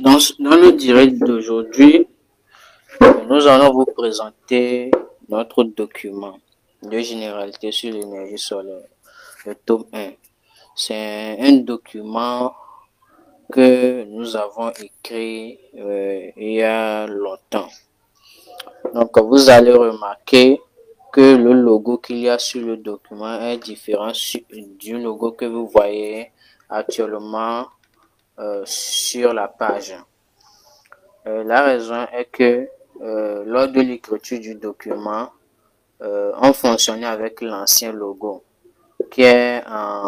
Dans le direct d'aujourd'hui, nous allons vous présenter notre document de généralité sur l'énergie solaire, le tome 1. C'est un document que nous avons écrit il y a longtemps. Donc, vous allez remarquer que le logo qu'il y a sur le document est différent du logo que vous voyez actuellement sur la page. La raison est que lors de l'écriture du document, on fonctionnait avec l'ancien logo qui est en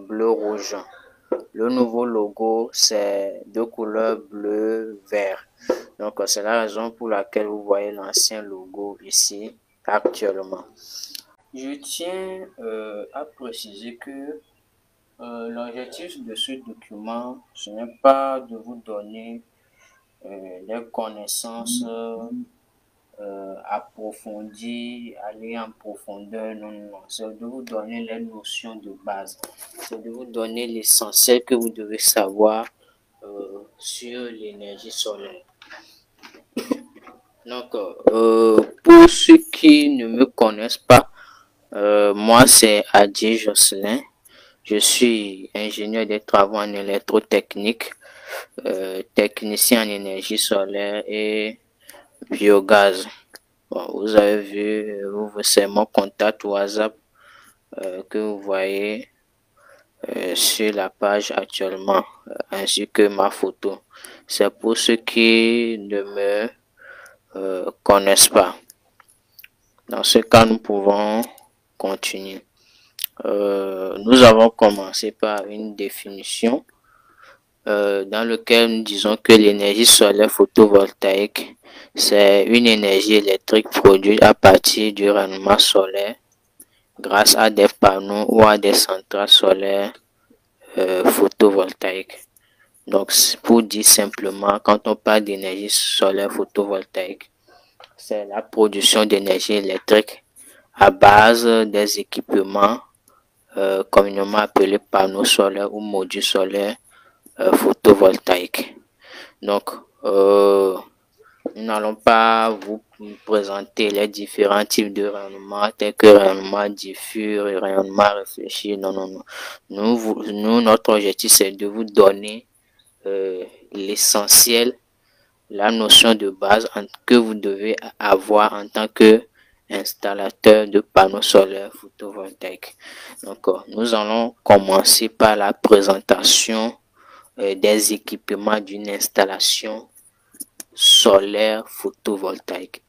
bleu-rouge. Le nouveau logo, c'est de couleur bleu-vert. Donc, c'est la raison pour laquelle vous voyez l'ancien logo ici actuellement. Je tiens à préciser que l'objectif de ce document, ce n'est pas de vous donner des connaissances approfondies, aller en profondeur, non, c'est de vous donner les notions de base, c'est de vous donner l'essentiel que vous devez savoir sur l'énergie solaire. Donc, pour ceux qui ne me connaissent pas, moi c'est Adi Jocelyn, je suis ingénieur des travaux en électrotechnique, technicien en énergie solaire et biogaz. Bon, vous avez vu, c'est mon contact WhatsApp que vous voyez sur la page actuellement, ainsi que ma photo. C'est pour ceux qui ne me connaissent pas. Dans ce cas, nous pouvons continuer. Nous avons commencé par une définition dans laquelle nous disons que l'énergie solaire photovoltaïque, c'est une énergie électrique produite à partir du rayonnement solaire grâce à des panneaux ou à des centrales solaires photovoltaïques. Donc, pour dire simplement, quand on parle d'énergie solaire photovoltaïque, c'est la production d'énergie électrique à base des équipements communément appelés panneaux solaires ou modules solaires photovoltaïques. Donc, nous n'allons pas vous présenter les différents types de rayonnement, tels que rayonnement diffus, rayonnement réfléchi. Non. Nous, notre objectif, c'est de vous donner l'essentiel, la notion de base que vous devez avoir en tant que installateur de panneaux solaires photovoltaïques. Donc, nous allons commencer par la présentation des équipements d'une installation solaire photovoltaïque.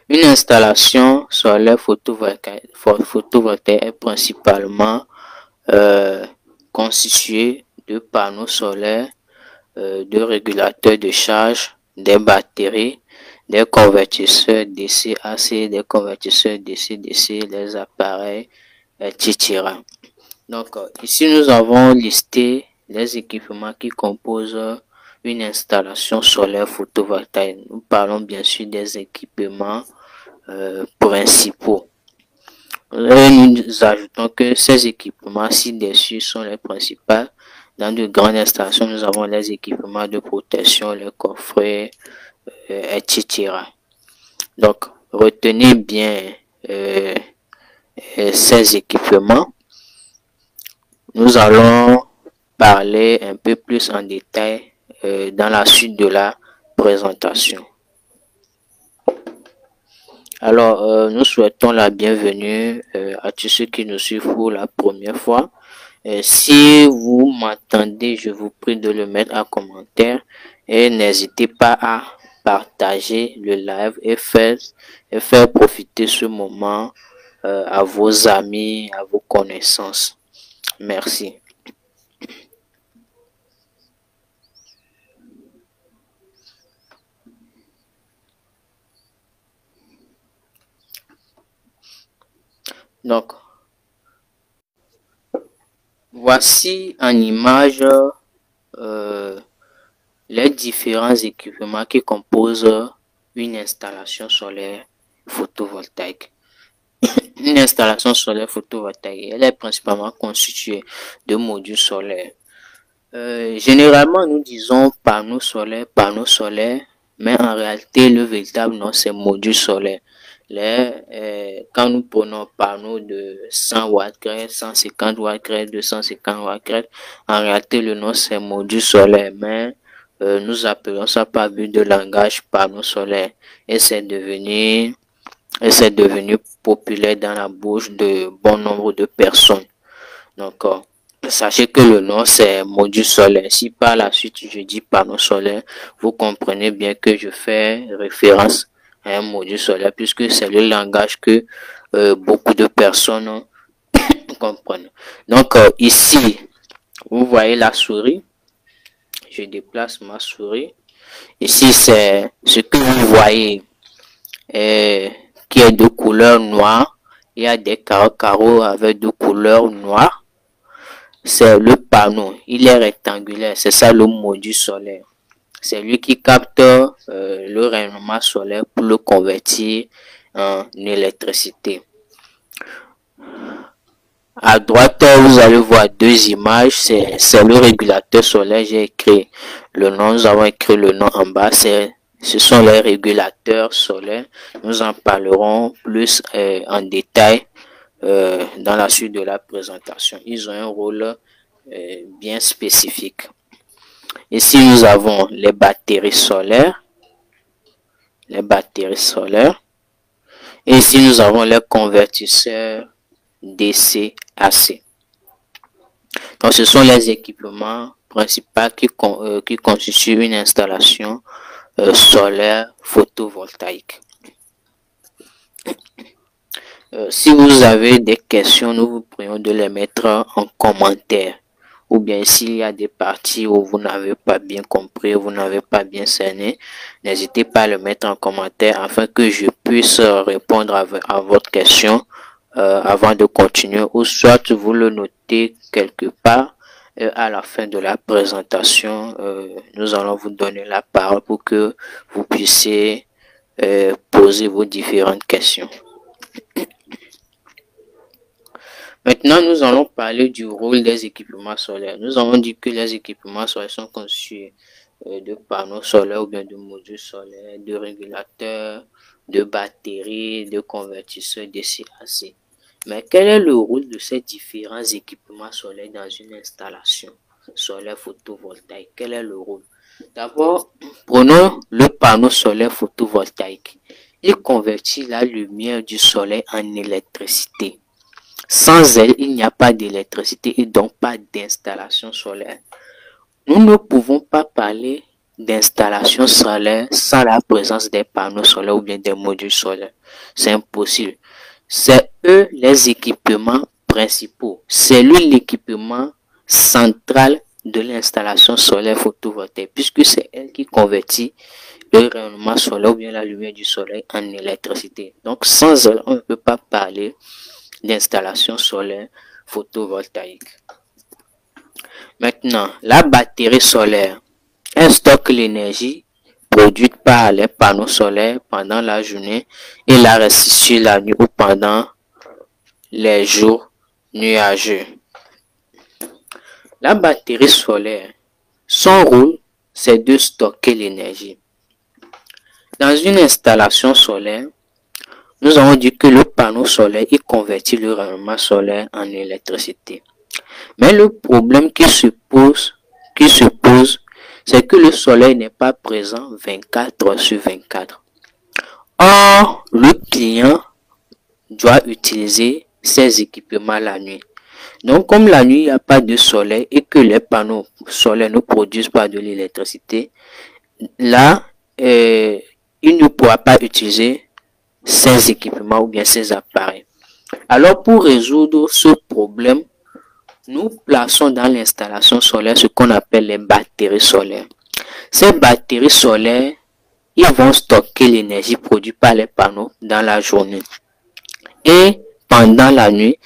Une installation solaire photovoltaïque est principalement constituée de panneaux solaires, de régulateurs de charge, des batteries, des convertisseurs DC-AC, des convertisseurs DC-DC, les appareils, etc. Donc, ici, nous avons listé les équipements qui composent une installation solaire photovoltaïque. Nous parlons bien sûr des équipements principaux. Et nous ajoutons que ces équipements ci-dessus sont les principaux. Dans de grandes installations, nous avons les équipements de protection, les coffrets, etc. Donc, retenez bien ces équipements. Nous allons parler un peu plus en détail dans la suite de la présentation. Alors, nous souhaitons la bienvenue à tous ceux qui nous suivent pour la première fois. Si vous m'entendez, je vous prie de le mettre en commentaire et n'hésitez pas à partager le live et faire profiter ce moment à vos amis, à vos connaissances. Merci. Donc, voici en image les différents équipements qui composent une installation solaire photovoltaïque. Une installation solaire photovoltaïque, elle est principalement constituée de modules solaires. Généralement, nous disons panneau solaire, mais en réalité, le véritable nom, c'est module solaire. Quand nous prenons panneau de 100 watts crête, 150 watts crête, 250 watts crête, en réalité, le nom, c'est module solaire, mais nous appelons ça par but de langage panneau solaire. Et c'est devenu populaire dans la bouche de bon nombre de personnes. Donc, sachez que le nom, c'est module solaire. Si par la suite, je dis panneau solaire, vous comprenez bien que je fais référence à un module solaire, puisque c'est le langage que beaucoup de personnes comprennent. Donc, ici, vous voyez la souris. Je déplace ma souris. Ici, c'est ce que vous voyez qui est de couleur noire. Il y a des carreaux avec de couleur noire. C'est le panneau. Il est rectangulaire. C'est ça le module solaire. C'est lui qui capte le rayonnement solaire pour le convertir en électricité. À droite, vous allez voir deux images. C'est le régulateur solaire. J'ai écrit le nom. Nous avons écrit le nom en bas. Ce sont les régulateurs solaires. Nous en parlerons plus en détail dans la suite de la présentation. Ils ont un rôle bien spécifique. Ici, nous avons les batteries solaires. Et ici, nous avons les convertisseurs DC-AC. Donc, ce sont les équipements principaux qui constituent une installation solaire photovoltaïque. Si vous avez des questions, nous vous prions de les mettre en commentaire. Ou bien s'il y a des parties où vous n'avez pas bien compris, vous n'avez pas bien cerné, n'hésitez pas à le mettre en commentaire afin que je puisse répondre à votre question avant de continuer. Ou soit vous le notez quelque part à la fin de la présentation. Nous allons vous donner la parole pour que vous puissiez poser vos différentes questions. Maintenant, nous allons parler du rôle des équipements solaires. Nous avons dit que les équipements solaires sont conçus de panneaux solaires ou bien de modules solaires, de régulateurs, de batteries, de convertisseurs DC-AC. Mais quel est le rôle de ces différents équipements solaires dans une installation solaire photovoltaïque? Quel est le rôle? D'abord, prenons le panneau solaire photovoltaïque. Il convertit la lumière du soleil en électricité. Sans elle, il n'y a pas d'électricité et donc pas d'installation solaire. Nous ne pouvons pas parler d'installation solaire sans la présence des panneaux solaires ou bien des modules solaires. C'est impossible. C'est eux les équipements principaux. C'est lui l'équipement central de l'installation solaire photovoltaïque puisque c'est elle qui convertit le rayonnement solaire ou bien la lumière du soleil en électricité. Donc sans elle, on ne peut pas parler d'installation solaire photovoltaïque. Maintenant, la batterie solaire, elle stocke l'énergie produite par les panneaux solaires pendant la journée et la restitue la nuit ou pendant les jours nuageux. La batterie solaire, son rôle, c'est de stocker l'énergie. Dans une installation solaire, nous avons dit que le panneau solaire, il convertit le rayonnement solaire en électricité. Mais le problème qui se pose, c'est que le soleil n'est pas présent 24 heures sur 24. Or, le client doit utiliser ses équipements la nuit. Donc, comme la nuit, il n'y a pas de soleil et que les panneaux solaires ne produisent pas de l'électricité, là, il ne pourra pas utiliser ces équipements ou bien ces appareils. Alors, pour résoudre ce problème, nous plaçons dans l'installation solaire ce qu'on appelle les batteries solaires. Ces batteries solaires, ils vont stocker l'énergie produite par les panneaux dans la journée. Et pendant la nuit,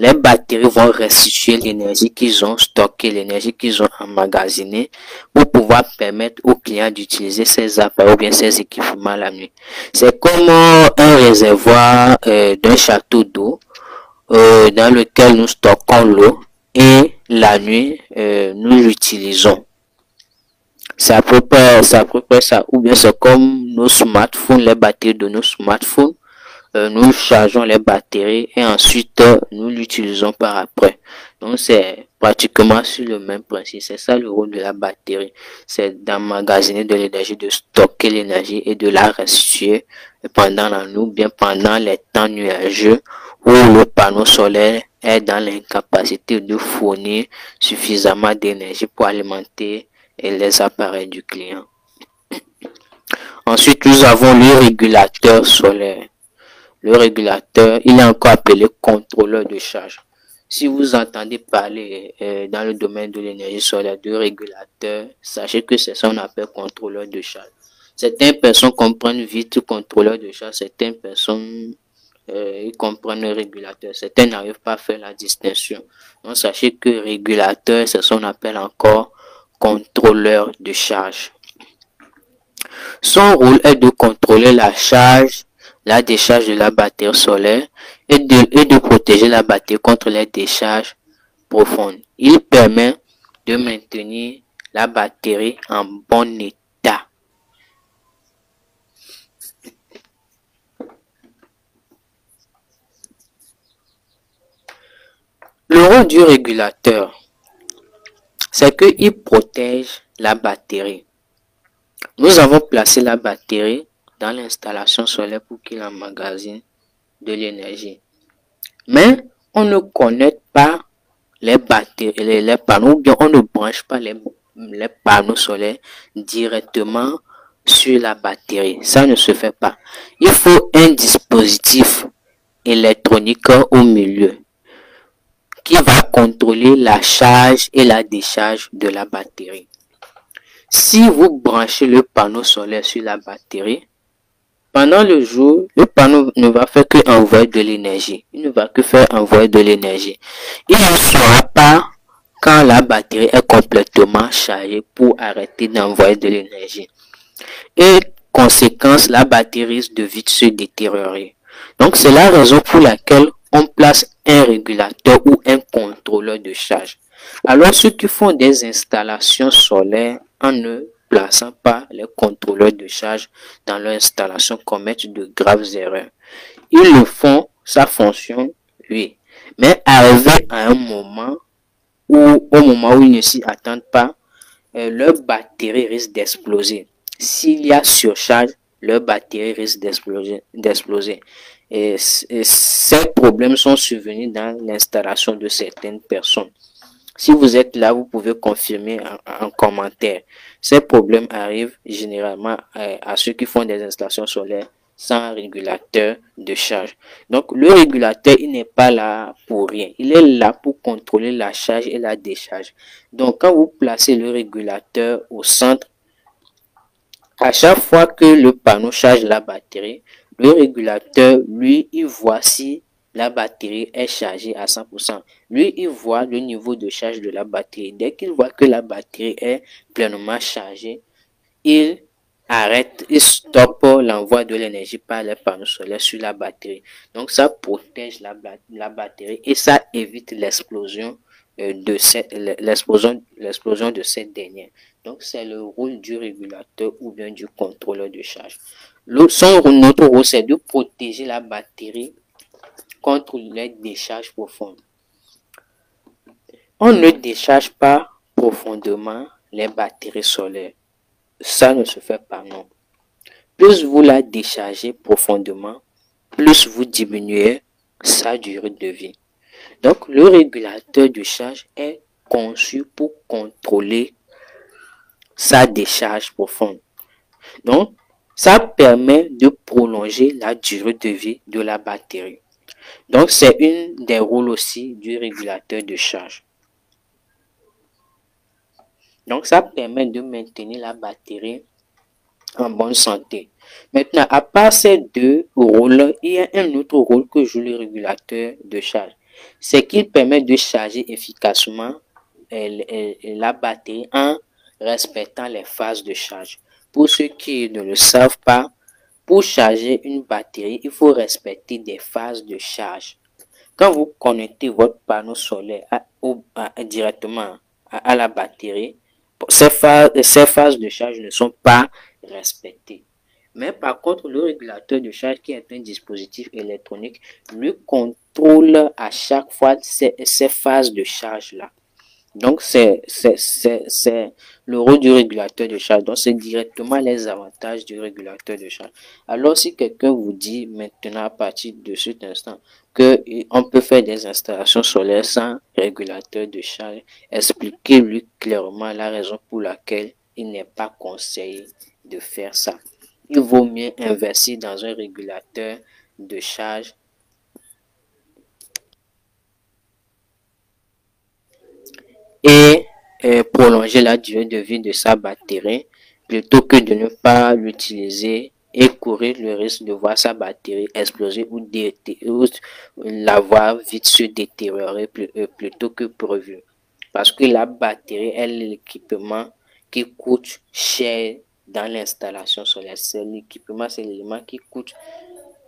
les batteries vont restituer l'énergie qu'ils ont stockée, l'énergie qu'ils ont emmagasinée pour pouvoir permettre aux clients d'utiliser ces appareils ou bien ces équipements la nuit. C'est comme un réservoir d'un château d'eau dans lequel nous stockons l'eau et la nuit, nous l'utilisons. C'est à peu près ça. Ou bien c'est comme nos smartphones, les batteries de nos smartphones. Nous chargeons les batteries et ensuite nous l'utilisons par après. Donc c'est pratiquement sur le même principe. C'est ça le rôle de la batterie. C'est d'emmagasiner de l'énergie, de stocker l'énergie et de la restituer pendant la nuit ou bien pendant les temps nuageux où le panneau solaire est dans l'incapacité de fournir suffisamment d'énergie pour alimenter les appareils du client. Ensuite, nous avons le régulateur solaire. Le régulateur, il est encore appelé contrôleur de charge. Si vous entendez parler dans le domaine de l'énergie solaire de régulateur, sachez que c'est ça qu'on appelle contrôleur de charge. Certaines personnes comprennent vite contrôleur de charge, certaines personnes ils comprennent le régulateur, certains n'arrivent pas à faire la distinction. Donc sachez que régulateur, c'est ce qu'on appelle encore contrôleur de charge. Son rôle est de contrôler la charge, la décharge de la batterie solaire et de protéger la batterie contre les décharges profondes. Il permet de maintenir la batterie en bon état. Le rôle du régulateur, c'est qu'il protège la batterie. Nous avons placé la batterie dans l'installation solaire pour qu'il emmagasine de l'énergie. Mais on ne connecte pas les batteries, les panneaux, ou bien on ne branche pas les panneaux solaires directement sur la batterie. Ça ne se fait pas. Il faut un dispositif électronique au milieu qui va contrôler la charge et la décharge de la batterie. Si vous branchez le panneau solaire sur la batterie, pendant le jour, le panneau ne va faire que envoyer de l'énergie. Il ne va que faire envoyer de l'énergie. Il ne saura pas quand la batterie est complètement chargée pour arrêter d'envoyer de l'énergie. Et conséquence, la batterie risque de vite se détériorer. Donc c'est la raison pour laquelle on place un régulateur ou un contrôleur de charge. Alors ceux qui font des installations solaires en ne plaçant pas les contrôleurs de charge dans leur installation commettent de graves erreurs. Ils le font, ça fonctionne, oui. Mais arrivé à un moment où, au moment où ils ne s'y attendent pas, leur batterie risque d'exploser. S'il y a surcharge, leur batterie risque d'exploser. Et ces problèmes sont survenus dans l'installation de certaines personnes. Si vous êtes là, vous pouvez confirmer en commentaire. Ces problèmes arrivent généralement à ceux qui font des installations solaires sans régulateur de charge. Donc, le régulateur, il n'est pas là pour rien. Il est là pour contrôler la charge et la décharge. Donc, quand vous placez le régulateur au centre, à chaque fois que le panneau charge la batterie, le régulateur, lui, il voit si la batterie est chargée à 100%. Lui, il voit le niveau de charge de la batterie. Dès qu'il voit que la batterie est pleinement chargée, il arrête, il stoppe l'envoi de l'énergie par les panneaux solaires sur la batterie. Donc, ça protège la batterie et ça évite l'explosion l'explosion de cette dernière. Donc, c'est le rôle du régulateur ou bien du contrôleur de charge. Notre rôle, c'est de protéger la batterie contre les décharges profondes. On ne décharge pas profondément les batteries solaires. Ça ne se fait pas, non. Plus vous la déchargez profondément, plus vous diminuez sa durée de vie. Donc, le régulateur de charge est conçu pour contrôler sa décharge profonde. Donc, ça permet de prolonger la durée de vie de la batterie. Donc, c'est une des rôles aussi du régulateur de charge. Donc, ça permet de maintenir la batterie en bonne santé. Maintenant, à part ces deux rôles, il y a un autre rôle que joue le régulateur de charge. C'est qu'il permet de charger efficacement la batterie en respectant les phases de charge. Pour ceux qui ne le savent pas, pour charger une batterie, il faut respecter des phases de charge. Quand vous connectez votre panneau solaire directement à la batterie, ces phases de charge ne sont pas respectées. Mais par contre, le régulateur de charge, qui est un dispositif électronique, lui contrôle à chaque fois ces phases de charge-là. Donc, c'est le rôle du régulateur de charge. Donc, c'est directement les avantages du régulateur de charge. Alors, si quelqu'un vous dit maintenant, à partir de cet instant, qu'on peut faire des installations solaires sans régulateur de charge, expliquez-lui clairement la raison pour laquelle il n'est pas conseillé de faire ça. Il vaut mieux investir dans un régulateur de charge et prolonger la durée de vie de sa batterie plutôt que de ne pas l'utiliser et courir le risque de voir sa batterie exploser ou la voir vite se détériorer plutôt que prévu. Parce que la batterie est l'équipement qui coûte cher dans l'installation solaire. C'est l'équipement, c'est l'élément qui coûte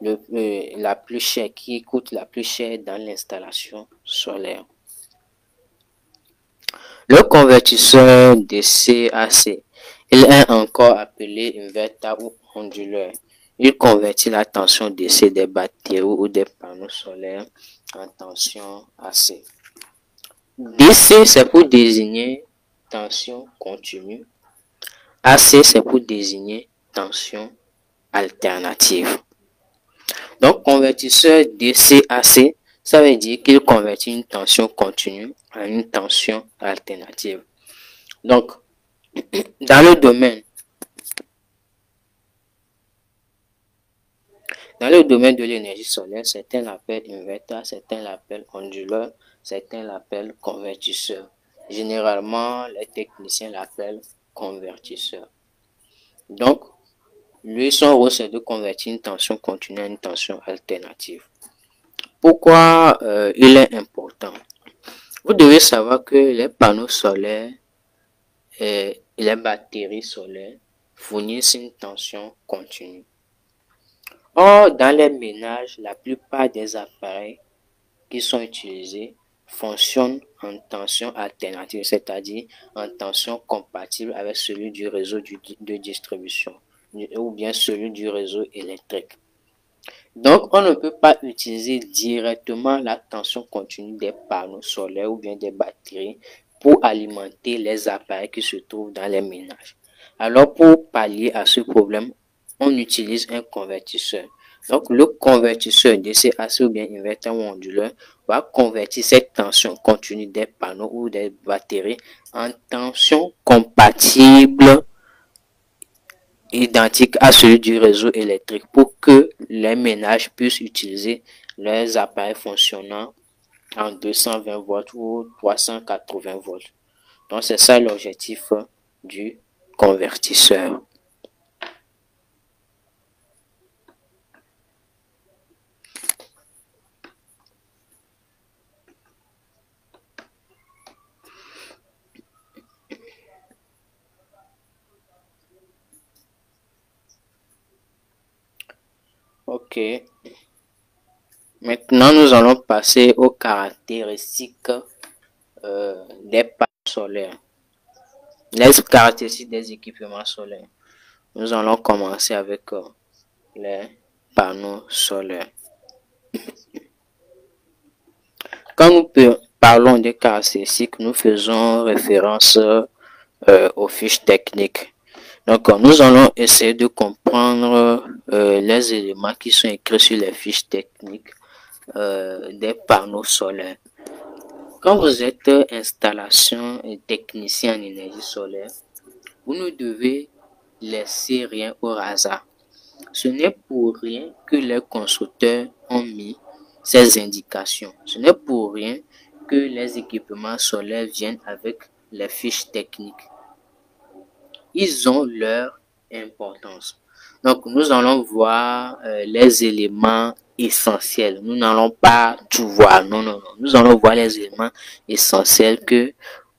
la plus cher, qui coûte la plus cher dans l'installation solaire. Le convertisseur DC-AC, il est encore appelé inverter ou onduleur. Il convertit la tension DC des batteries ou des panneaux solaires en tension AC. DC, c'est pour désigner tension continue. AC, c'est pour désigner tension alternative. Donc, convertisseur DC-AC, ça veut dire qu'il convertit une tension continue à une tension alternative. Donc, dans le domaine de l'énergie solaire, certains l'appellent inverter, certains l'appellent onduleur, certains l'appellent convertisseur. Généralement, les techniciens l'appellent convertisseur. Donc, lui, son rôle, c'est de convertir une tension continue à une tension alternative. Pourquoi il est important? Vous devez savoir que les panneaux solaires et les batteries solaires fournissent une tension continue. Or, dans les ménages, la plupart des appareils qui sont utilisés fonctionnent en tension alternative, c'est-à-dire en tension compatible avec celui du réseau de distribution ou bien celui du réseau électrique. Donc, on ne peut pas utiliser directement la tension continue des panneaux solaires ou bien des batteries pour alimenter les appareils qui se trouvent dans les ménages. Alors, pour pallier à ce problème, on utilise un convertisseur. Donc, le convertisseur DC-AC ou bien inverter ou onduleur va convertir cette tension continue des panneaux ou des batteries en tension compatible identique à celui du réseau électrique pour que les ménages puissent utiliser les appareils fonctionnant en 220 volts ou 380 volts. Donc, c'est ça l'objectif du convertisseur. Ok. Maintenant, nous allons passer aux caractéristiques des panneaux solaires. Les caractéristiques des équipements solaires. Nous allons commencer avec les panneaux solaires. Quand nous parlons des caractéristiques, nous faisons référence aux fiches techniques. Donc, nous allons essayer de comprendre les éléments qui sont écrits sur les fiches techniques des panneaux solaires. Quand vous êtes installation et technicien en énergie solaire, vous ne devez laisser rien au hasard. Ce n'est pour rien que les constructeurs ont mis ces indications. Ce n'est pour rien que les équipements solaires viennent avec les fiches techniques. Ils ont leur importance. Donc, nous allons voir les éléments essentiels. Nous n'allons pas tout voir. Non, non, non. Nous allons voir les éléments essentiels que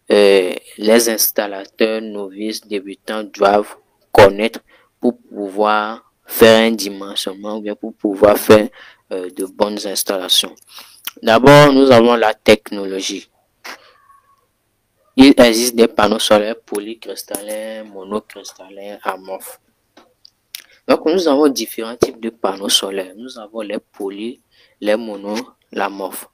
les installateurs novices débutants doivent connaître pour pouvoir faire un dimensionnement ou bien pour pouvoir faire de bonnes installations. D'abord, nous avons la technologie. Il existe des panneaux solaires polycristallins, monocristallins, amorphes. Donc, nous avons différents types de panneaux solaires. Nous avons les poly, les mono, l'amorphe.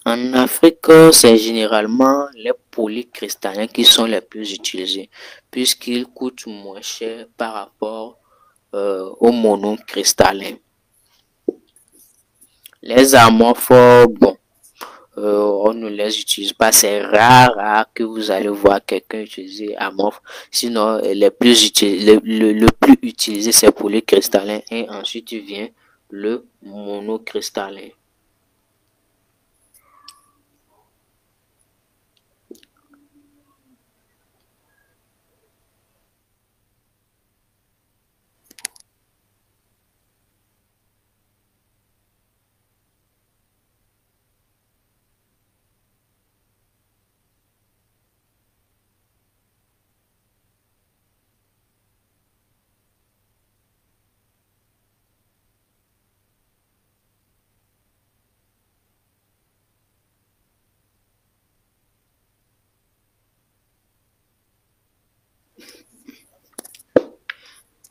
En Afrique, c'est généralement les polycristallins qui sont les plus utilisés, puisqu'ils coûtent moins cher par rapport aux monocristallins. Les amorphes, bon, on ne les utilise pas. C'est rare que vous allez voir quelqu'un utiliser amorphe. Sinon, les plus utilisés, le plus utilisé, c'est pour les cristallins. Et ensuite, vient le monocristallin.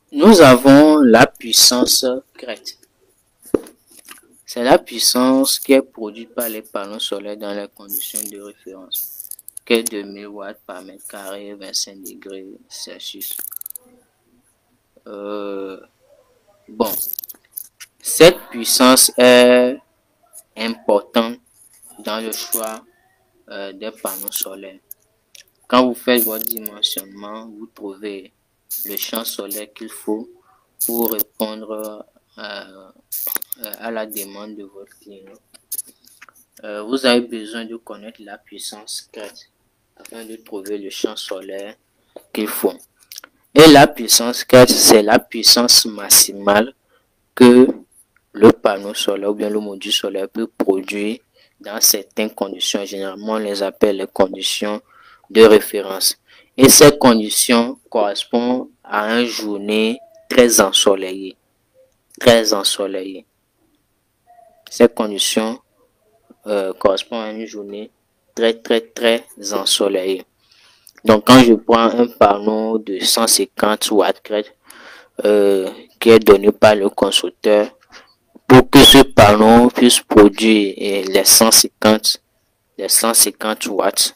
Nous avons la puissance crête. C'est la puissance qui est produite par les panneaux solaires dans les conditions de référence, qui est de 1000 watts par mètre carré, 25 degrés Celsius. Bon, cette puissance est importante dans le choix des panneaux solaires. Quand vous faites votre dimensionnement, vous trouvez le champ solaire qu'il faut pour répondre à la demande de votre client. Vous avez besoin de connaître la puissance crête afin de trouver le champ solaire qu'il faut. Et la puissance crête, c'est la puissance maximale que le panneau solaire ou bien le module solaire peut produire dans certaines conditions. Généralement, on les appelle les conditions de référence. Et ces conditions correspondent à une journée très ensoleillée. Très ensoleillée. Ces conditions correspondent à une journée très ensoleillée. Donc, quand je prends un panneau de 150 watts crête qui est donné par le constructeur, pour que ce panneau puisse produire les 150 watts,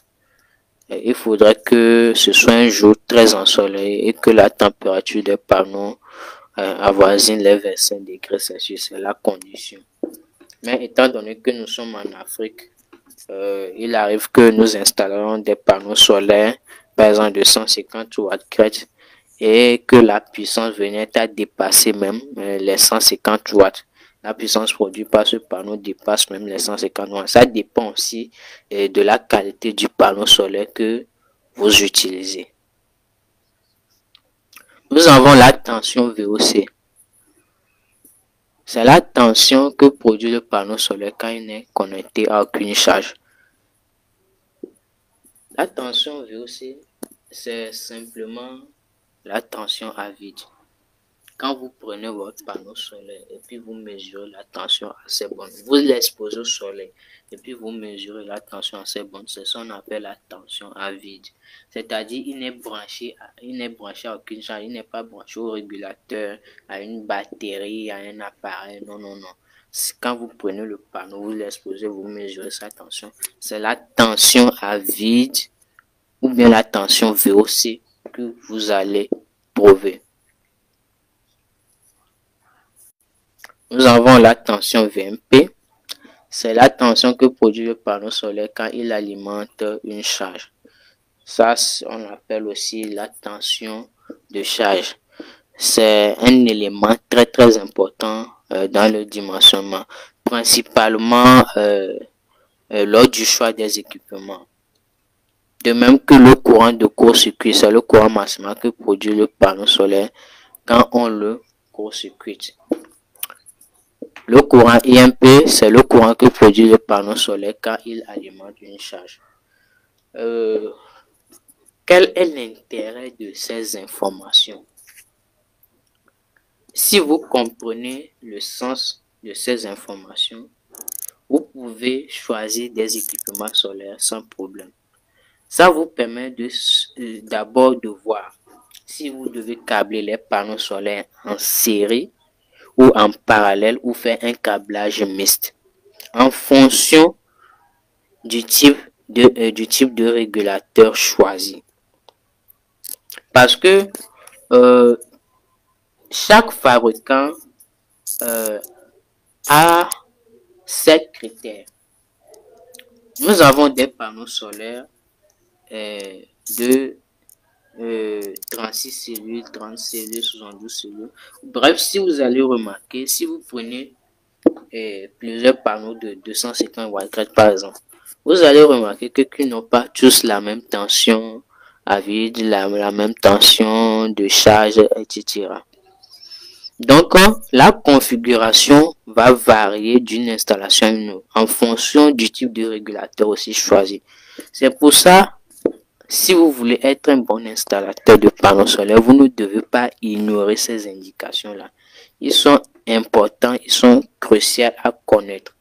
il faudrait que ce soit un jour très ensoleillé et que la température des panneaux avoisine les 25 degrés Celsius. C'est la condition. Mais étant donné que nous sommes en Afrique, il arrive que nous installons des panneaux solaires, par exemple de 150 watts crête, et que la puissance venait à dépasser même les 150 watts. La puissance produite par ce panneau dépasse même les 150 watts. Ça dépend aussi de la qualité du panneau solaire que vous utilisez. Nous avons la tension VOC. C'est la tension que produit le panneau solaire quand il n'est connecté à aucune charge. La tension VOC, c'est simplement la tension à vide. Quand vous prenez votre panneau solaire et puis vous mesurez la tension à ces bornes, vous l'exposez au soleil et puis vous mesurez la tension à ces bornes, c'est ce qu'on appelle la tension à vide. C'est-à-dire il n'est branché à aucune charge, il n'est pas branché au régulateur, à une batterie, à un appareil, non. Quand vous prenez le panneau, vous l'exposez, vous mesurez sa tension, c'est la tension à vide ou bien la tension VOC que vous allez trouver. Nous avons la tension VMP. C'est la tension que produit le panneau solaire quand il alimente une charge. Ça, on appelle aussi la tension de charge. C'est un élément très important dans le dimensionnement, principalement lors du choix des équipements. De même que le courant de court-circuit, c'est le courant maximal que produit le panneau solaire quand on le court-circuite. Le courant IMP, c'est le courant que produit le panneau solaire quand il alimente une charge. Quel est l'intérêt de ces informations? Si vous comprenez le sens de ces informations, vous pouvez choisir des équipements solaires sans problème. Ça vous permet d'abord de voir si vous devez câbler les panneaux solaires en série ou en parallèle ou faire un câblage mixte en fonction du type de régulateur choisi. Parce que chaque fabricant a 7 critères. Nous avons des panneaux solaires de 36 cellules, 30 cellules, 72 cellules. Bref, si vous allez remarquer, si vous prenez plusieurs panneaux de 250 watts par exemple, vous allez remarquer qu'ils n'ont pas tous la même tension à vide, la même tension de charge, etc. Donc, la configuration va varier d'une installation à une autre en fonction du type de régulateur aussi choisi. C'est pour ça, si vous voulez être un bon installateur de panneaux solaires, vous ne devez pas ignorer ces indications-là. Ils sont importants, ils sont cruciaux à connaître.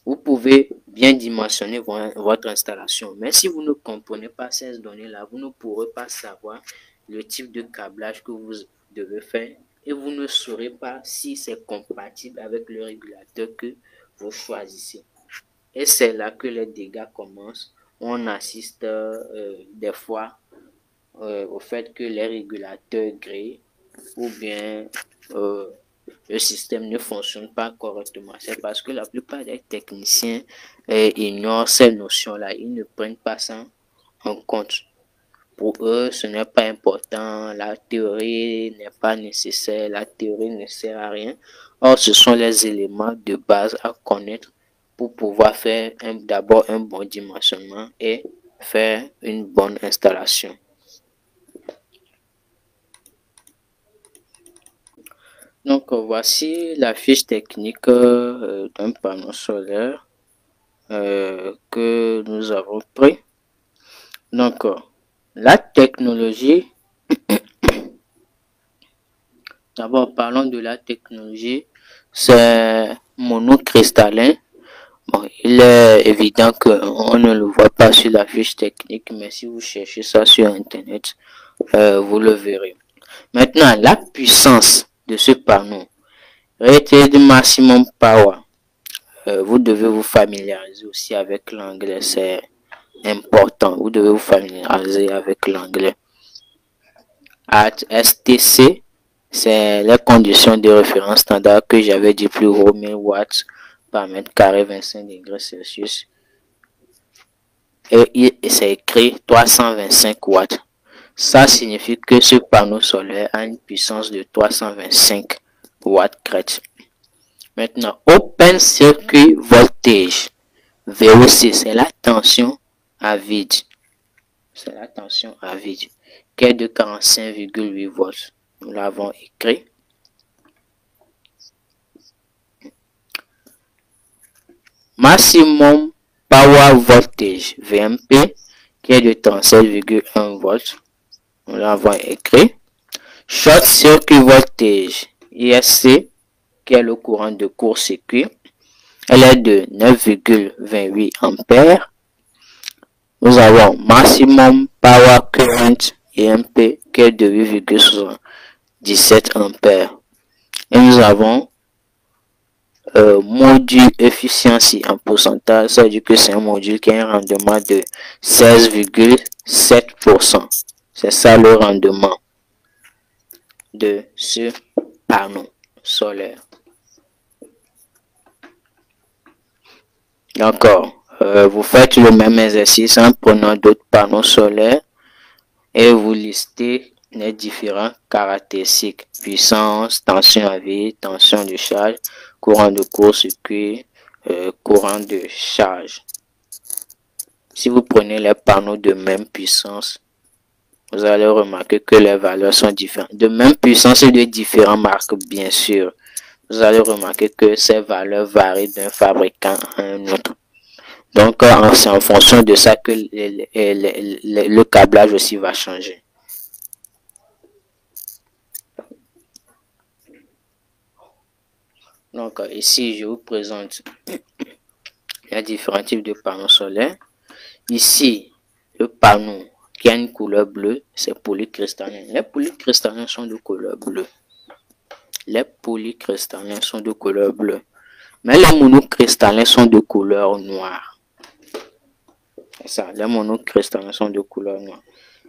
Vous pouvez bien dimensionner votre installation, mais si vous ne comprenez pas ces données-là, vous ne pourrez pas savoir le type de câblage que vous devez faire et vous ne saurez pas si c'est compatible avec le régulateur que vous choisissez. Et c'est là que les dégâts commencent. On assiste des fois au fait que les régulateurs grillent ou bien le système ne fonctionne pas correctement. C'est parce que la plupart des techniciens ignorent ces notions-là. Ils ne prennent pas ça en compte. Pour eux, ce n'est pas important. La théorie n'est pas nécessaire. La théorie ne sert à rien. Or, ce sont les éléments de base à connaître pour pouvoir faire d'abord un bon dimensionnement et faire une bonne installation. Donc, voici la fiche technique d'un panneau solaire que nous avons pris. Donc, la technologie, d'abord parlons de la technologie, c'est monocristallin. Bon, il est évident qu'on ne le voit pas sur la fiche technique, mais si vous cherchez ça sur Internet, vous le verrez. Maintenant, la puissance de ce panneau, rated maximum power. Vous devez vous familiariser aussi avec l'anglais, c'est important. Vous devez vous familiariser avec l'anglais. At STC, c'est les conditions de référence standard que j'avais dit plus haut, 1000 watts par mètre carré, 25 degrés Celsius. Et c'est écrit 325 watts. Ça signifie que ce panneau solaire a une puissance de 325 watts crête. Maintenant, Open Circuit Voltage, VOC, c'est la tension à vide. C'est la tension à vide, qui est de 45,8 volts. Nous l'avons écrit. Maximum Power Voltage, VMP, qui est de 37,1 volts. Nous l'avons écrit. Short Circuit Voltage, ISC, qui est le courant de court-circuit. Elle est de 9,28 ampères. Nous avons Maximum Power Current, EMP, qui est de 8,77 ampères. Et nous avons module efficiency en pourcentage, ça veut dire que c'est un module qui a un rendement de 16,7%. C'est ça le rendement de ce panneau solaire. D'accord. Vous faites le même exercice en prenant d'autres panneaux solaires et vous listez les différentes caractéristiques: puissance, tension à vide, tension de charge, courant de court-circuit, courant de charge. Si vous prenez les panneaux de même puissance, vous allez remarquer que les valeurs sont différentes. De même puissance et de différentes marques, bien sûr. Vous allez remarquer que ces valeurs varient d'un fabricant à un autre. Donc, c'est en fonction de ça que le câblage aussi va changer. Donc, ici, je vous présente Il y a différents types de panneaux solaires. Ici, le panneau qui a une couleur bleue, c'est polycristallin. Les polycristallins sont de couleur bleue. Les polycristallins sont de couleur bleue. Mais les monocristallins sont de couleur noire. C'est ça, les monocristallins sont de couleur noire.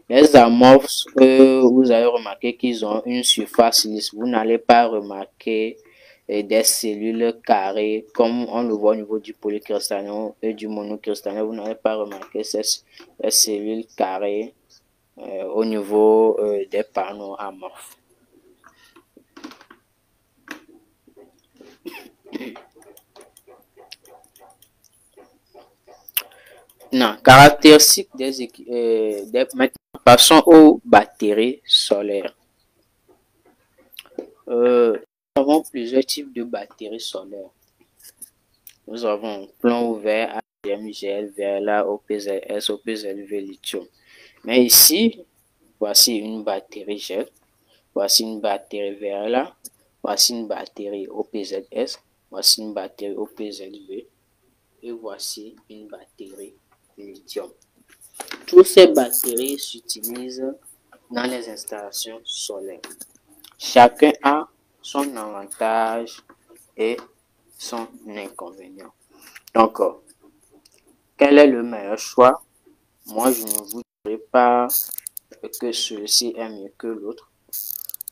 Les amorphes, vous avez remarqué qu'ils ont une surface lisse. Vous n'allez pas remarquer des cellules carrées comme on le voit au niveau du polycristallin et du monocristallin. Vous n'allez pas remarquer ces cellules carrées au niveau des panneaux amorphes. Non, caractéristiques maintenant, passons aux batteries solaires. Nous avons plusieurs types de batteries solaires. Nous avons plomb ouvert, AGM, GL, Verla, OPZS, OPZV, lithium. Mais ici, voici une batterie GL, voici une batterie Verla, voici une batterie OPZS, voici une batterie OPZV et voici une batterie lithium. Toutes ces batteries s'utilisent dans les installations solaires. Chacun a son avantage et son inconvénient. Donc, quel est le meilleur choix? Moi, je ne vous dirai pas que celui-ci est mieux que l'autre.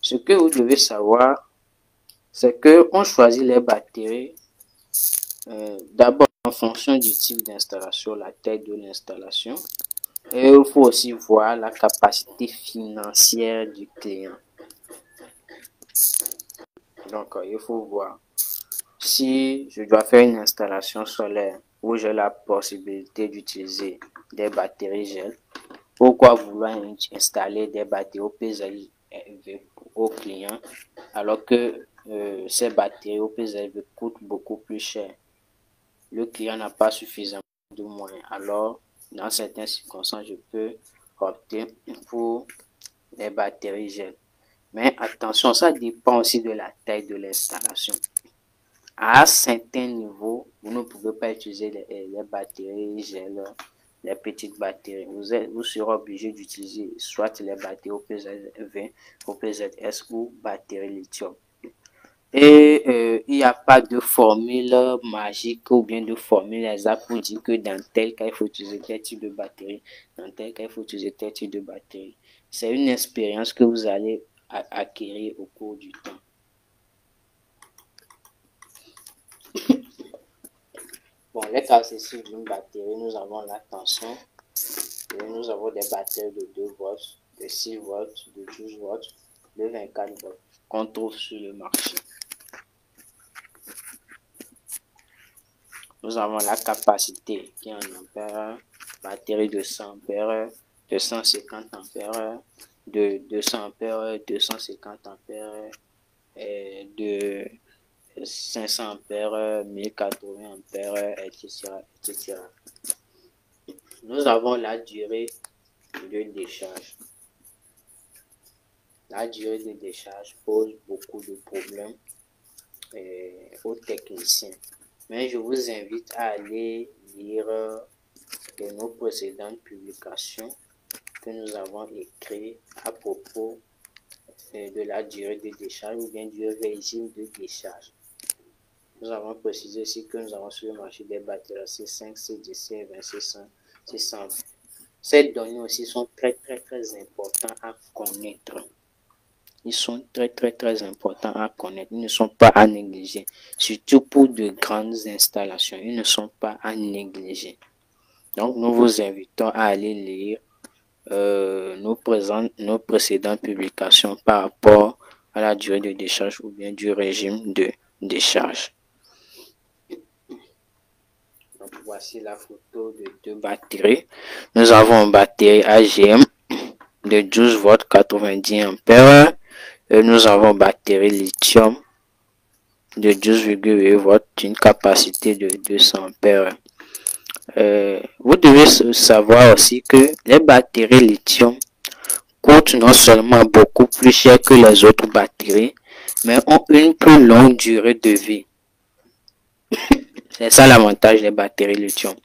Ce que vous devez savoir, c'est que on choisit les batteries d'abord en fonction du type d'installation, la taille de l'installation. Et il faut aussi voir la capacité financière du client. Donc, il faut voir si je dois faire une installation solaire où j'ai la possibilité d'utiliser des batteries gel. Pourquoi vouloir installer des batteries OPZV au client alors que ces batteries OPZV coûtent beaucoup plus cher? Le client n'a pas suffisamment de moyens. Alors, dans certaines circonstances, je peux opter pour les batteries gel. Mais attention, ça dépend aussi de la taille de l'installation. À certains niveaux, vous ne pouvez pas utiliser les batteries gel, les petites batteries. Vous serez obligé d'utiliser soit les batteries OPZV, OPZS ou batteries lithium. Et il n'y a pas de formule magique ou bien de formule exacte pour dire que dans tel cas, il faut utiliser tel type de batterie, dans tel cas, il faut utiliser tel type de batterie. C'est une expérience que vous allez acquérir au cours du temps. Bon, les caractéristiques d'une batterie, nous avons la tension, et nous avons des batteries de 2 volts, de 6 volts, de 12 volts, de 24 volts qu'on trouve sur le marché. Nous avons la capacité qui est en ampères, batterie de 100 ampères, de 150 ampères, de 200 ampères, 250 ampères, et de 500 ampères, 1080 ampères, etc., etc. Nous avons la durée de décharge. La durée de décharge pose beaucoup de problèmes aux techniciens. Mais je vous invite à aller lire nos précédentes publications que nous avons écrites à propos de la durée de décharge ou bien du régime de décharge. Nous avons précisé ici que nous avons sur le marché des batteries C5, C10, C20, C100, C120. Ces données aussi sont très importantes à connaître. Ils sont très importants à connaître. Ils ne sont pas à négliger. Surtout pour de grandes installations. Ils ne sont pas à négliger. Donc, nous vous invitons à aller lire nos précédentes publications par rapport à la durée de décharge ou bien du régime de décharge. Donc, voici la photo de 2 batteries. Nous avons une batterie AGM de 12 volts 90 ampères. Et nous avons batterie lithium de 12,8 volts d'une capacité de 200 ampères. Vous devez savoir aussi que les batteries lithium coûtent non seulement beaucoup plus cher que les autres batteries, mais ont une plus longue durée de vie. C'est ça l'avantage des batteries lithium.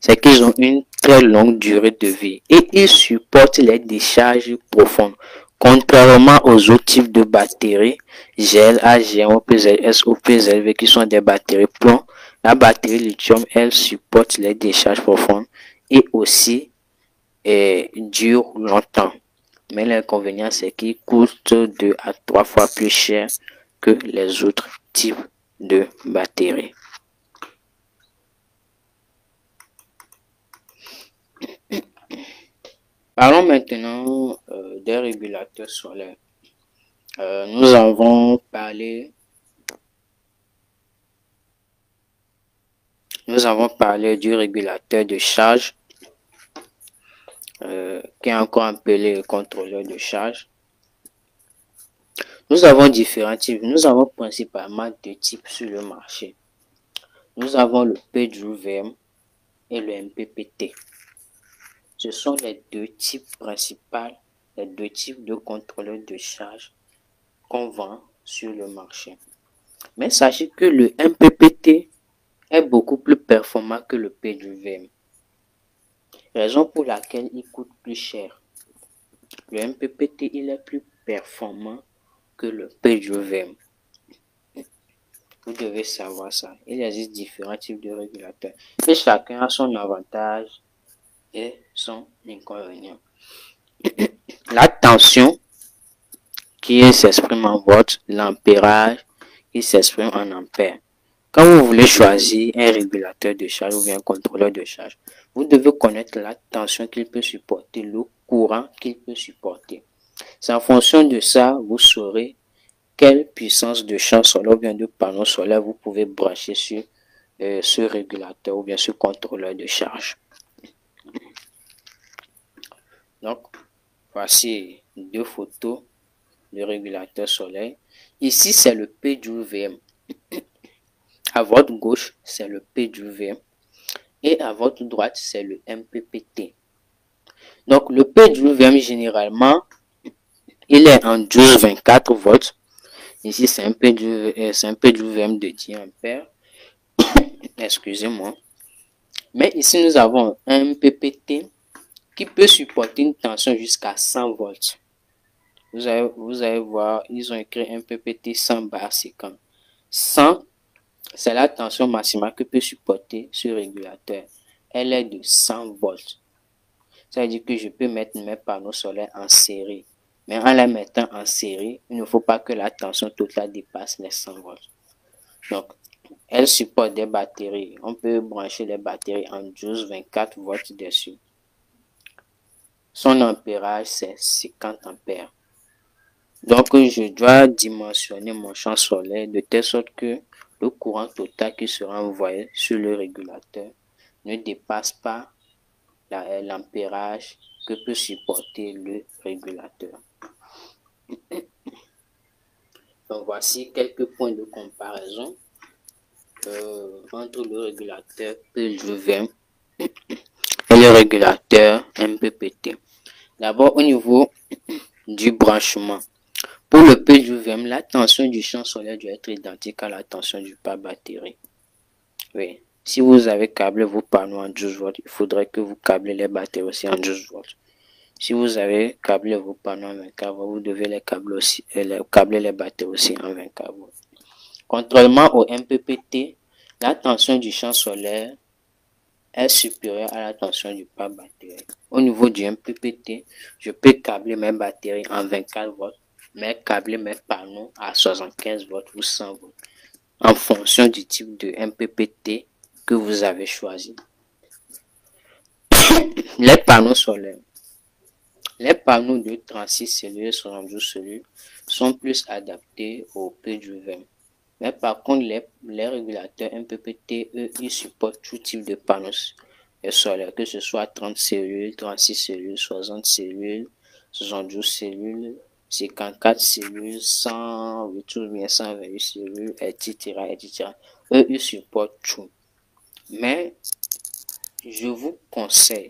C'est qu'ils ont une très longue durée de vie et ils supportent les décharges profondes. Contrairement aux autres types de batteries, GL, AGM, OPZS, OPZV, qui sont des batteries plomb, la batterie lithium, elle supporte les décharges profondes et aussi dure longtemps. Mais l'inconvénient, c'est qu'il coûte 2 à 3 fois plus cher que les autres types de batteries. Parlons maintenant des régulateurs solaires. Nous avons parlé du régulateur de charge, qui est encore appelé contrôleur de charge. Nous avons différents types. Nous avons principalement deux types sur le marché. Nous avons le PWM et le MPPT. Ce sont les deux types principaux, les deux types de contrôleurs de charge qu'on vend sur le marché. Mais sachez que le MPPT est beaucoup plus performant que le PWM. Raison pour laquelle il coûte plus cher. Le MPPT, il est plus performant que le PWM. Vous devez savoir ça. Il existe différents types de régulateurs. Et chacun a son avantage et son inconvénient. La tension qui s'exprime en volts, l'ampérage qui s'exprime en ampères. Quand vous voulez choisir un régulateur de charge ou bien un contrôleur de charge, vous devez connaître la tension qu'il peut supporter, le courant qu'il peut supporter. C'est en fonction de ça, vous saurez quelle puissance de champ solaire ou bien de panneau solaire vous pouvez brancher sur ce régulateur ou bien ce contrôleur de charge. Donc, voici deux photos de régulateur solaire. Ici, c'est le PWM. À votre gauche, c'est le PWM. Et à votre droite, c'est le MPPT. Donc, le PWM, généralement, il est en 12-24 volts. Ici, c'est un PWM de 10 ampères. Excusez-moi. Mais ici, nous avons un MPPT qui peut supporter une tension jusqu'à 100 volts. Vous allez voir, ils ont écrit MPPT 100 bar séquent. 100, c'est la tension maximale que peut supporter ce régulateur. Elle est de 100 volts. Ça veut dire que je peux mettre mes panneaux solaires en série. Mais en les mettant en série, il ne faut pas que la tension totale dépasse les 100 volts. Donc, elle supporte des batteries. On peut brancher les batteries en 12-24 volts dessus. Son ampérage, c'est 50 ampères. Donc, je dois dimensionner mon champ solaire de telle sorte que le courant total qui sera envoyé sur le régulateur ne dépasse pas l'ampérage que peut supporter le régulateur. Donc, voici quelques points de comparaison entre le régulateur PWM et le régulateur MPPT. D'abord, au niveau du branchement. Pour le PWM, la tension du champ solaire doit être identique à la tension du pack batterie. Oui. Si vous avez câblé vos panneaux en 12 volts, il faudrait que vous câblez les batteries aussi en 12 volts. Si vous avez câblé vos panneaux en 24 volts, vous devez les câbler les batteries aussi en 24 volts. Contrairement au MPPT, la tension du champ solaire est supérieure à la tension du pack batterie. Au niveau du MPPT, je peux câbler mes batteries en 24 volts, mais câbler mes panneaux à 75 volts ou 100 volts, en fonction du type de MPPT que vous avez choisi. Les panneaux solaires. Les panneaux de 36 cellules, 72 cellules sont plus adaptés au PWM. Mais par contre, les régulateurs MPPT, eux, ils supportent tout type de panneaux solaires, que ce soit 30 cellules, 36 cellules, 60 cellules, 72 cellules, 54 cellules, 128 cellules, etc., etc. Eux, ils supportent tout. Mais je vous conseille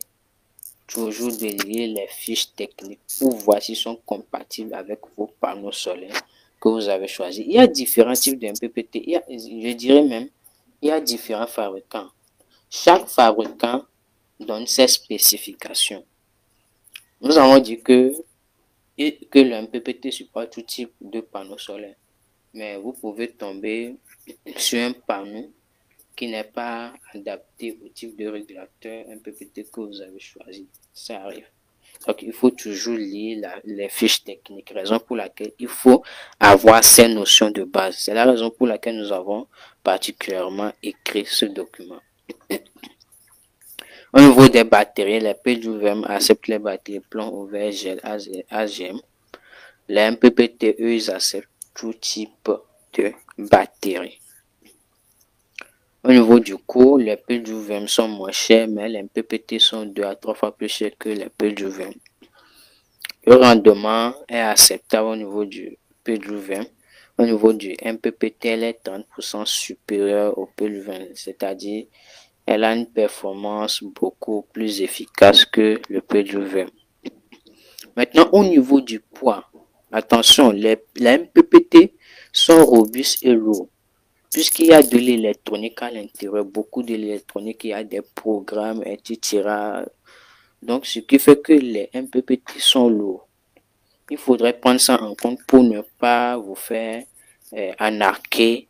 toujours de lire les fiches techniques pour voir s'ils sont compatibles avec vos panneaux solaires que vous avez choisis. Il y a différents types de MPPT. Je dirais même, il y a différents fabricants. Chaque fabricant donne ses spécifications. Nous avons dit que le MPPT supporte tout type de panneaux solaires. Mais vous pouvez tomber sur un panneau qui n'est pas adapté au type de régulateur MPPT que vous avez choisi. Ça arrive. Donc, il faut toujours lire les fiches techniques, raison pour laquelle il faut avoir ces notions de base. C'est la raison pour laquelle nous avons particulièrement écrit ce document. Au niveau des batteries, les PWM acceptent les batteries plomb, ouvert, gel, AGM. Les MPPT, eux, ils acceptent tout type de batterie. Au niveau du coût, les PWM sont moins chers, mais les MPPT sont 2 à 3 fois plus chers que les PWM. Le rendement est acceptable au niveau du PWM. Au niveau du MPPT, elle est 30% supérieure au PWM, c'est-à-dire elle a une performance beaucoup plus efficace que le PWM. Maintenant, au niveau du poids, attention, les MPPT sont robustes et lourds. Puisqu'il y a de l'électronique à l'intérieur, beaucoup d'électronique, il y a des programmes, etc. Donc, ce qui fait que les MPPT sont lourds. Il faudrait prendre ça en compte pour ne pas vous faire arnaquer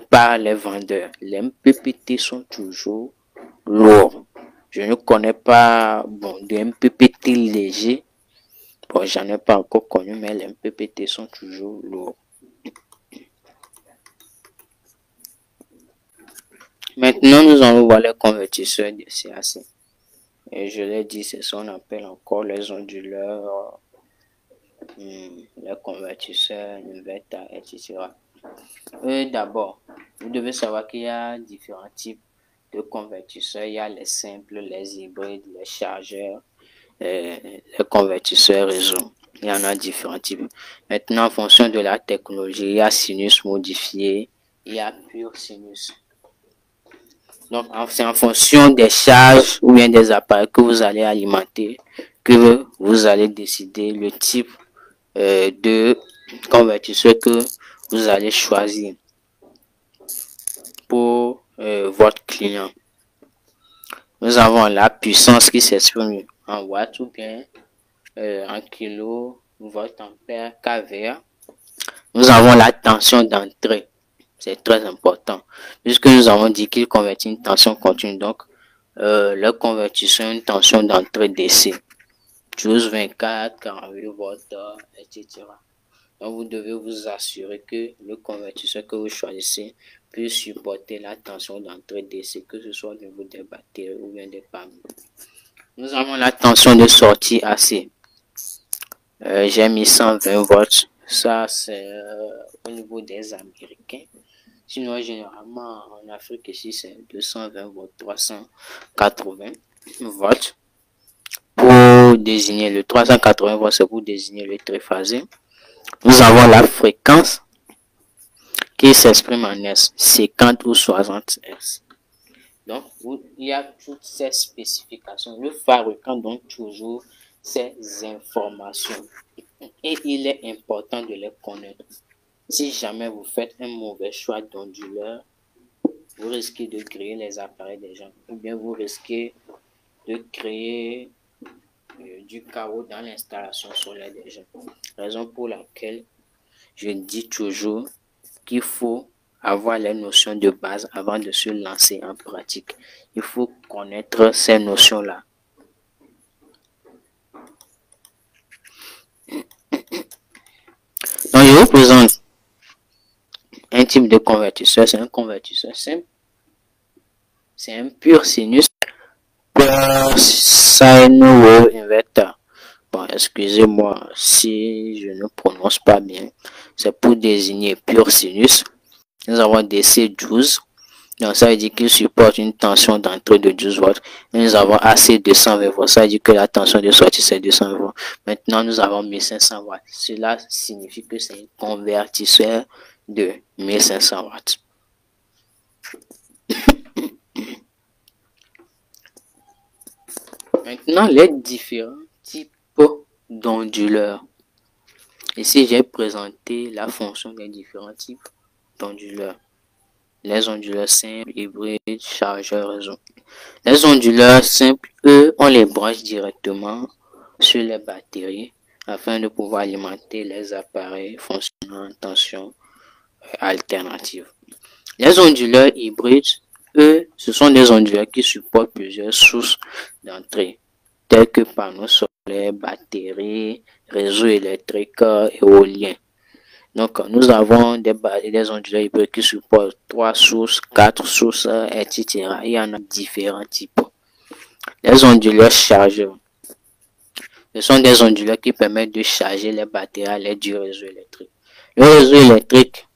par les vendeurs. Les MPPT sont toujours lourds. Je ne connais pas de MPPT léger. Bon, j'en ai pas encore connu, mais les MPPT sont toujours lourds. Maintenant, nous allons voir les convertisseurs de CAC. Et je l'ai dit, c'est ce qu'on appelle encore les onduleurs, les convertisseurs, inverters, etc. D'abord, vous devez savoir qu'il y a différents types de convertisseurs. Il y a les simples, les hybrides, les chargeurs, les convertisseurs réseau. Il y en a différents types. Maintenant, en fonction de la technologie, il y a sinus modifié, il y a pur sinus. Donc, c'est en fonction des charges ou bien des appareils que vous allez alimenter que vous allez décider le type de convertisseur que vous allez choisir pour votre client. Nous avons la puissance qui s'exprime en watts ou bien en kilovolts ampères kVA. Nous avons la tension d'entrée. C'est très important puisque nous avons dit qu'il convertit une tension continue. Donc, le convertisseur a une tension d'entrée DC. 12, 24, 48 volts, etc. Donc, vous devez vous assurer que le convertisseur que vous choisissez peut supporter la tension d'entrée DC, que ce soit au niveau des batteries ou bien des panneaux. Nous avons la tension de sortie AC. J'ai mis 120 volts. Ça, c'est au niveau des Américains. Sinon, généralement, en Afrique, ici, c'est 220 volts, 380 volts. Pour désigner le 380 volts, c'est pour désigner le triphasé. Nous avons la fréquence qui s'exprime en S, 50 ou 60 Hz. Donc, il y a toutes ces spécifications. Le fabricant donne toujours ces informations. Et il est important de les connaître. Si jamais vous faites un mauvais choix d'onduleur, vous risquez de griller les appareils des gens. Ou bien vous risquez de créer du chaos dans l'installation solaire des gens. Raison pour laquelle je dis toujours qu'il faut avoir les notions de base avant de se lancer en pratique. Il faut connaître ces notions-là. Donc, je vous présente un type de convertisseur. C'est un convertisseur simple. C'est un pur sinus sine wave inverter. Bon, excusez-moi si je ne prononce pas bien. C'est pour désigner pur sinus. Nous avons DC 12. Donc, ça veut dire qu'il supporte une tension d'entrée de 12 volts. Et nous avons AC 220 volts. Ça veut dire que la tension de sortie, c'est 220 volts. Maintenant, nous avons 1500 watts. Cela signifie que c'est un convertisseur de 1500 watts. Maintenant, les différents types d'onduleurs. Ici, j'ai présenté la fonction des différents types d'onduleurs. les onduleurs simples, hybrides, chargeurs, réseau. Les onduleurs simples, eux, on les branche directement sur les batteries afin de pouvoir alimenter les appareils fonctionnant en tension alternative. Les onduleurs hybrides, eux, ce sont des onduleurs qui supportent plusieurs sources d'entrée, telles que panneaux solaires, batteries, réseaux électriques, éoliens. Donc, nous avons des onduleurs hybrides qui supportent 3 sources, 4 sources, etc. Il y en a différents types. Les onduleurs chargeurs. Ce sont des onduleurs qui permettent de charger les batteries à l'aide du réseau électrique. Le réseau électrique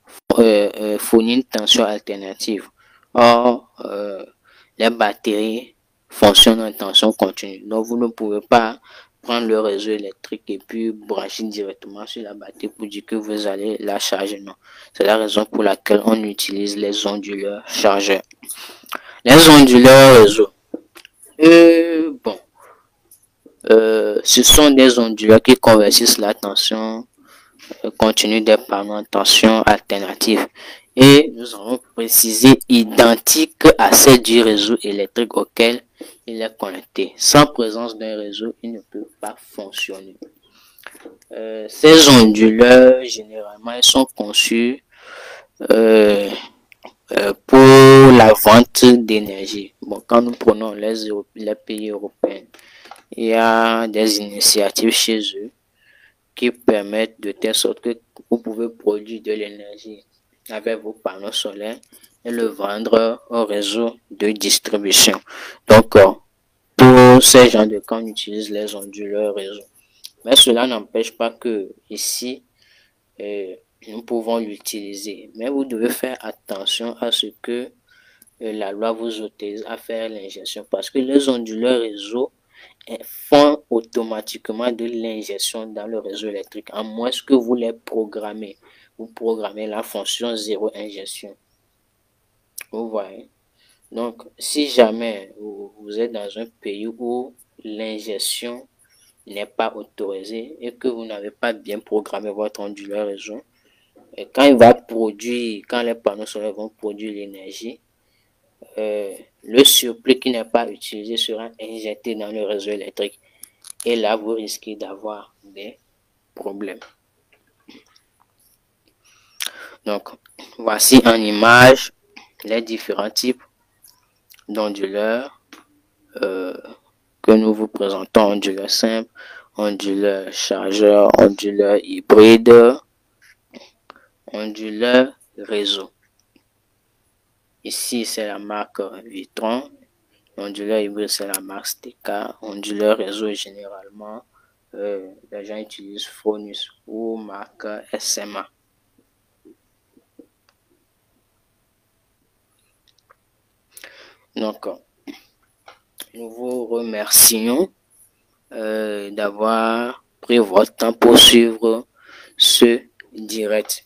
fournit une tension alternative. Or, les batteries fonctionnent en tension continue. Donc, vous ne pouvez pas prendre le réseau électrique et puis brancher directement sur la batterie pour dire que vous allez la charger. Non. C'est la raison pour laquelle on utilise les onduleurs chargeurs. Les onduleurs réseau. Ce sont des onduleurs qui convertissent la tension continue des panneaux en tension alternative. Et nous allons préciser identique à celle du réseau électrique auquel il est connecté. Sans présence d'un réseau, il ne peut pas fonctionner. Ces onduleurs, généralement, ils sont conçus pour la vente d'énergie. Bon, quand nous prenons les pays européens, il y a des initiatives chez eux qui permettent de telle sorte que vous pouvez produire de l'énergie avec vos panneaux solaires et le vendre au réseau de distribution. Donc, pour ces gens de cas, on utilise les onduleurs réseau. Mais cela n'empêche pas que ici, nous pouvons l'utiliser. Mais vous devez faire attention à ce que la loi vous autorise à faire l'injection parce que les onduleurs réseau font automatiquement de l'injection dans le réseau électrique, à moins que vous les programmez. Vous programmez la fonction zéro injection. Vous voyez? Donc, si jamais vous êtes dans un pays où l'injection n'est pas autorisée et que vous n'avez pas bien programmé votre onduleur réseau, et quand il va produire, quand les panneaux solaires vont produire l'énergie, le surplus qui n'est pas utilisé sera injecté dans le réseau électrique. Et là, vous risquez d'avoir des problèmes. Donc, voici en image les différents types d'onduleurs que nous vous présentons. Onduleurs simples, onduleurs chargeurs, onduleurs hybrides, onduleurs réseau. Ici, c'est la marque Vitron. Onduleur hybride, c'est la marque Steka. Onduleur réseau, généralement, les gens utilisent Phonus ou marque SMA. Donc, nous vous remercions d'avoir pris votre temps pour suivre ce direct.